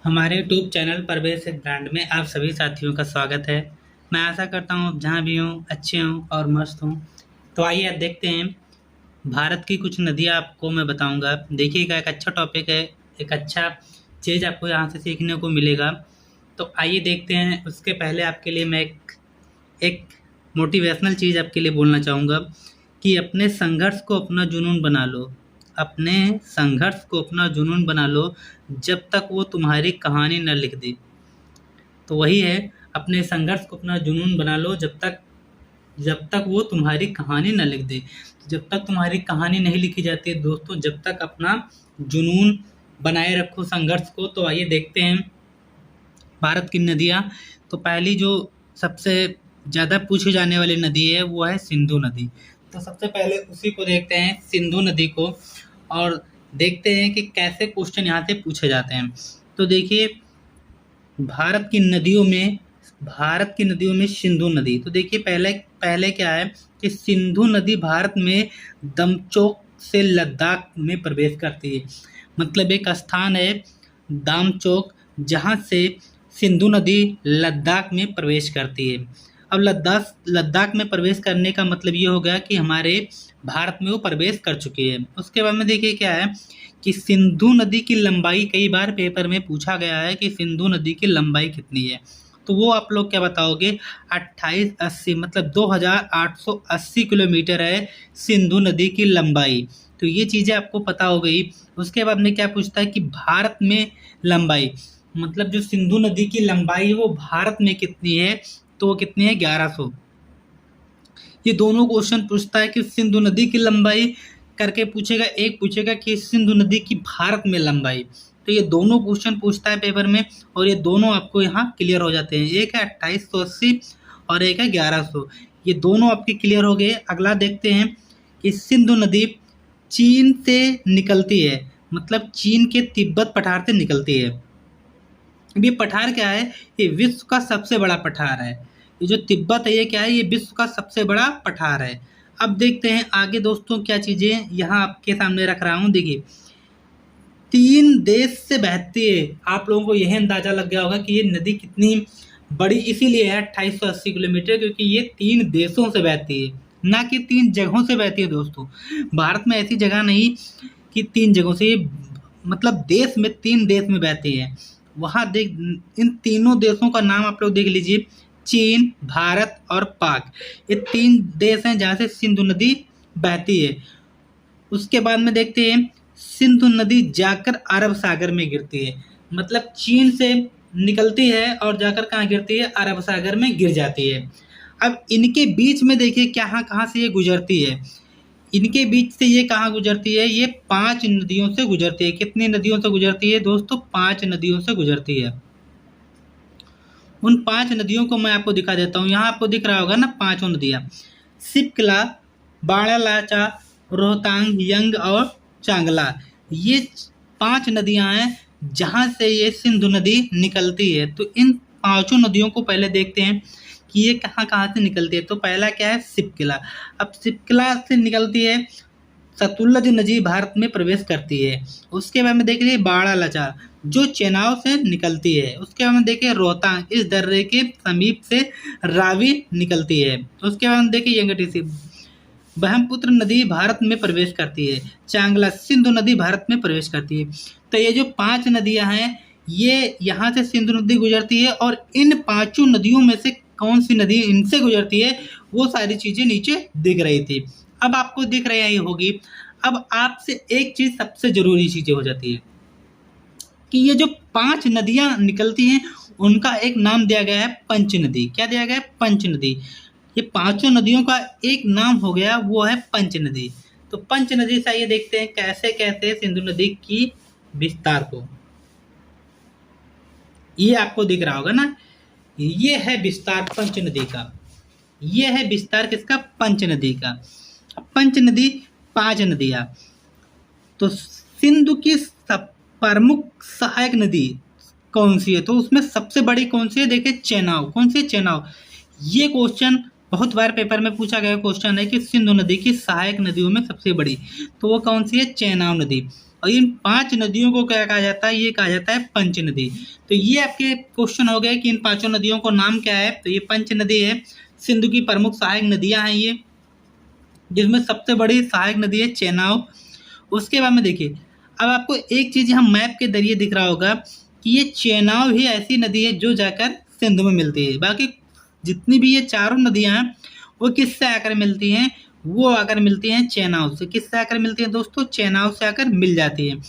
हमारे YouTube channel परवेश एक brand में आप सभी साथियों का स्वागत है। मैं आशा करता हूँ आप जहाँ भी हों अच्छे हों और मस्त हों। तो आइए आप देखते हैं भारत की कुछ नदियाँ आपको मैं बताऊँगा। देखिएगा, एक अच्छा टॉपिक है, एक अच्छा चीज़ आपको यहाँ से सीखने को मिलेगा। तो आइए देखते हैं। उसके पहले आपके लिए मैं एक मोटिवेशनल चीज़ आपके लिए बोलना चाहूँगा कि अपने संघर्ष को अपना जुनून बना लो। अपने संघर्ष को अपना जुनून बना लो जब तक वो तुम्हारी कहानी न लिख दे। तो वही है, अपने संघर्ष को अपना जुनून बना लो जब तक वो तुम्हारी कहानी न लिख दे। जब तक तुम्हारी कहानी नहीं लिखी जाती है दोस्तों, जब तक अपना जुनून बनाए रखो संघर्ष को। तो आइए देखते हैं भारत की नदियाँ। तो पहली जो सबसे ज़्यादा पूछी जाने वाली नदी है वो है सिंधु नदी। तो सबसे पहले उसी को देखते हैं, सिंधु नदी को, और देखते हैं कि कैसे क्वेश्चन यहाँ से पूछे जाते हैं। तो देखिए, भारत की नदियों में सिंधु नदी। तो देखिए, पहले पहले क्या है कि सिंधु नदी भारत में दमचोक से लद्दाख में प्रवेश करती है। मतलब एक स्थान है दामचोक, जहाँ से सिंधु नदी लद्दाख में प्रवेश करती है। अब लद्दाख में प्रवेश करने का मतलब ये हो गया कि हमारे भारत में वो प्रवेश कर चुकी है। उसके बाद में देखिए क्या है कि सिंधु नदी की लंबाई, कई बार पेपर में पूछा गया है कि सिंधु नदी की लंबाई कितनी है। तो वो आप लोग क्या बताओगे, 2880, मतलब 2880 किलोमीटर है सिंधु नदी की लंबाई। तो ये चीज़ें आपको पता हो गई। उसके बाद में क्या पूछता है कि भारत में लंबाई, मतलब जो सिंधु नदी की लंबाई है वो भारत में कितनी है, तो वो कितनी है, 1100। ये दोनों क्वेश्चन पूछता है कि सिंधु नदी की लंबाई करके पूछेगा, एक पूछेगा कि सिंधु नदी की भारत में लंबाई। तो ये दोनों क्वेश्चन पूछता है पेपर में, और ये दोनों आपको यहाँ क्लियर हो जाते हैं। एक है 2880 और एक है 1100। ये दोनों आपके क्लियर हो गए। अगला देखते हैं कि सिंधु नदी चीन से निकलती है, मतलब चीन के तिब्बत पठार से निकलती है। ये पठार क्या है, ये विश्व का सबसे बड़ा पठार है। ये जो तिब्बत है ये क्या है, ये विश्व का सबसे बड़ा पठार है। अब देखते हैं आगे दोस्तों क्या चीज़ें यहाँ आपके सामने रख रहा हूँ। देखिए, 3 देश से बहती है। आप लोगों को यही अंदाजा लग गया होगा कि ये नदी कितनी बड़ी इसीलिए है 2880 किलोमीटर, क्योंकि ये 3 देशों से बहती है, ना कि 3 जगहों से बहती है दोस्तों। भारत में ऐसी जगह नहीं कि 3 जगहों से, ये मतलब देश में 3 देश में बहती है। वहाँ देख, इन तीनों देशों का नाम आप लोग देख लीजिए, चीन, भारत और पाक। ये 3 देश हैं जहाँ से सिंधु नदी बहती है। उसके बाद में देखते हैं सिंधु नदी जाकर अरब सागर में गिरती है। मतलब चीन से निकलती है और जाकर कहाँ गिरती है, अरब सागर में गिर जाती है। अब इनके बीच में देखिए कहाँ कहाँ से ये गुजरती है। इनके बीच से ये कहाँ गुजरती है, ये 5 नदियों से गुजरती है। कितनी नदियों से गुजरती है दोस्तों, 5 नदियों से गुजरती है। उन 5 नदियों को मैं आपको दिखा देता हूँ। यहाँ आपको दिख रहा होगा ना 5 नदियाँ, सिपकला, बाड़ालाचा, रोहतांग, यंग और चांगला। ये 5 नदियाँ हैं जहाँ से ये सिंधु नदी निकलती है। तो इन 5 नदियों को पहले देखते हैं कि ये कहाँ कहाँ से निकलती है। तो पहला क्या है, सिपकला। अब सिपकला से निकलती है, सतलुज नदी भारत में प्रवेश करती है। उसके बाद में देखिए बाड़ालाचा, जो चेनाब से निकलती है। उसके बाद में देखिए रोहतांग, इस दर्रे के समीप से रावी निकलती है। उसके बाद में देखिए यंगटीसी, ब्रह्मपुत्र नदी भारत में प्रवेश करती है। चांगला, सिंधु नदी भारत में प्रवेश करती है। तो ये जो 5 नदियां हैं, ये यहाँ से सिंधु नदी गुजरती है, और इन 5 नदियों में से कौन सी नदी इनसे गुजरती है, वो सारी चीज़ें नीचे दिख रही थी। अब आपको दिख रही होगी। अब आपसे एक चीज़ सबसे ज़रूरी चीज़ें हो जाती है कि ये जो 5 नदियाँ निकलती हैं उनका एक नाम दिया गया है पंच नदी। क्या दिया गया है, पंच नदी। ये 5 नदियों का एक नाम हो गया, वो है पंच नदी। तो पंच नदी से आइए देखते हैं कैसे कैसे सिंधु नदी की विस्तार को। ये आपको दिख रहा होगा ना, ये है विस्तार पंच नदी का। ये है विस्तार किसका, पंच नदी का। पंच नदी 5 नदियाँ। तो सिंधु की प्रमुख सहायक नदी कौन सी है, तो उसमें सबसे बड़ी कौन सी है, देखिए चेनाब। कौन सी है, चेनाब। ये क्वेश्चन बहुत बार पेपर में पूछा गया क्वेश्चन है कि सिंधु नदी की सहायक नदियों में सबसे बड़ी, तो वो कौन सी है, चेनाब नदी। और इन 5 नदियों को क्या कहा जाता है? ये कहा जाता है पंच नदी। तो ये आपके क्वेश्चन हो गए कि इन 5 नदियों को नाम क्या है? तो ये पंच नदी है। सिंधु की प्रमुख सहायक नदियां हैं ये, जिसमें सबसे बड़ी सहायक नदी है चेनाब। उसके बाद में देखिए, अब आपको एक चीज़ यहाँ मैप के जरिए दिख रहा होगा कि ये चेनाब ही ऐसी नदी है जो जाकर सिंधु में मिलती है। बाकी जितनी भी ये चारों नदियाँ हैं वो किससे आकर मिलती हैं? वो आकर मिलती हैं चेनाब से। किससे आकर मिलती हैं दोस्तों? चेनाब से आकर मिल जाती हैं।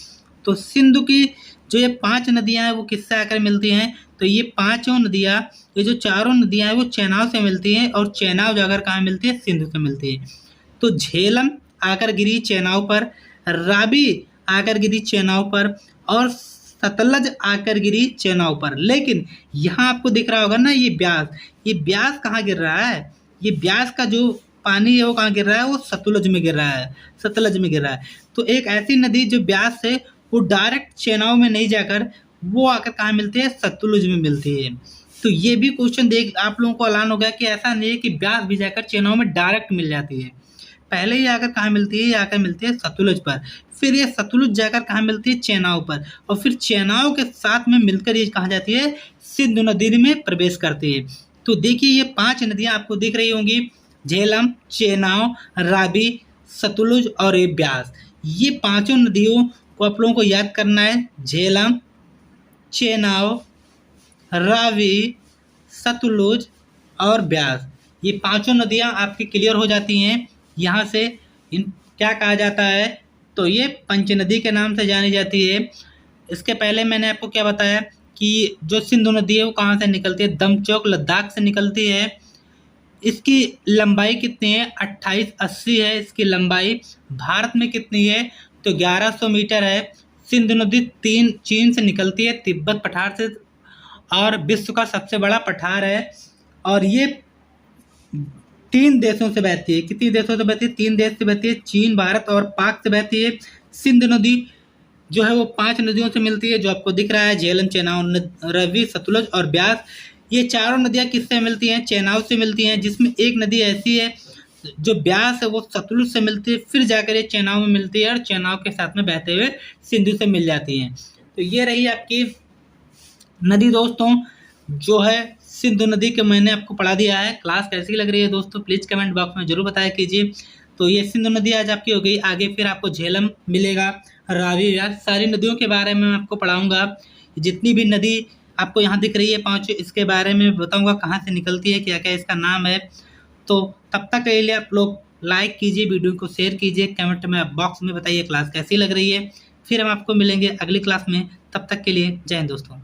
तो सिंधु की जो ये 5 नदियाँ हैं वो किससे आकर मिलती हैं? तो ये पाँचों नदियाँ, ये जो चारों नदियाँ हैं वो चेनाब से मिलती हैं, और चेनाब जाकर कहाँ मिलती है? सिंधु से मिलती है। तो झेलम आकर गिरी चेनाब पर, रावी आकर गिरी चेनाब पर, और सतलज आकर गिरी चेनाब पर। लेकिन यहाँ आपको दिख रहा होगा ना ये ब्यास कहाँ गिर रहा है? ये ब्यास का जो पानी है वो कहाँ गिर रहा है? वो सतलज में गिर रहा है, सतलज में गिर रहा है। तो एक ऐसी नदी जो ब्यास से वो डायरेक्ट चेनाब में नहीं जाकर वो आकर कहाँ मिलती है? सतलुज में मिलती है। तो ये भी क्वेश्चन देख आप लोगों को ऐलान हो गया कि ऐसा नहीं है कि ब्यास भी जाकर चेनाब में डायरेक्ट मिल जाती है। पहले ही आकर कहाँ मिलती है? ये आकर मिलती है सतलुज पर, फिर ये सतलुज जाकर कहाँ मिलती है? चेनाब पर, और फिर चेनाब के साथ में मिलकर ये कहाँ जाती है? सिंधु नदी में प्रवेश करती है। तो देखिए ये 5 नदियाँ आपको दिख रही होंगी, झेलम, चेनाब, रावी, सतलुज और ये ब्यास। ये पांचों नदियों को आप लोगों को याद करना है। झेलम, चेनाब, रावी, सतलुज और ब्यास, ये पांचों नदियां आपकी क्लियर हो जाती हैं। यहाँ से इन क्या कहा जाता है? तो ये पंच नदी के नाम से जानी जाती है। इसके पहले मैंने आपको क्या बताया कि जो सिंधु नदी है वो कहाँ से निकलती है? दमचौक लद्दाख से निकलती है। इसकी लंबाई कितनी है? 2880 है इसकी लंबाई। भारत में कितनी है? तो 1100 मीटर है। सिंधु नदी चीन से निकलती है, तिब्बत पठार से, और विश्व का सबसे बड़ा पठार है। और ये 3 देशों से बहती है। कितनी देशों से बहती है? 3 देश से बहती है, चीन, भारत और पाक से बहती है। सिंधु नदी जो है वो 5 नदियों से मिलती है, जो आपको दिख रहा है, झेलम, चेनाब, रावी, सतलुज और ब्यास। ये चारों नदियाँ किससे मिलती हैं? चेनाब से मिलती हैं, जिसमें एक नदी ऐसी है जो ब्यास है वो सतलुज से मिलती है, फिर जाकर ये चेनाब में मिलती है, और चेनाब के साथ में बहते हुए सिंधु से मिल जाती हैं। तो ये रही आपकी नदी दोस्तों, जो है सिंधु नदी के मैंने आपको पढ़ा दिया है। क्लास कैसी लग रही है दोस्तों? प्लीज़ कमेंट बॉक्स में जरूर बताया कीजिए। तो ये सिंधु नदी आज आपकी हो गई। आगे फिर आपको झेलम मिलेगा, रावी, ब्यास, सारी नदियों के बारे में मैं आपको पढ़ाऊँगा। जितनी भी नदी आपको यहाँ दिख रही है 5, इसके बारे में बताऊँगा, कहाँ से निकलती है, क्या क्या इसका नाम है। तो तब तक के लिए आप लोग लाइक कीजिए, वीडियो को शेयर कीजिए, कमेंट में बॉक्स में बताइए क्लास कैसी लग रही है। फिर हम आपको मिलेंगे अगली क्लास में। तब तक के लिए जय हिंद दोस्तों।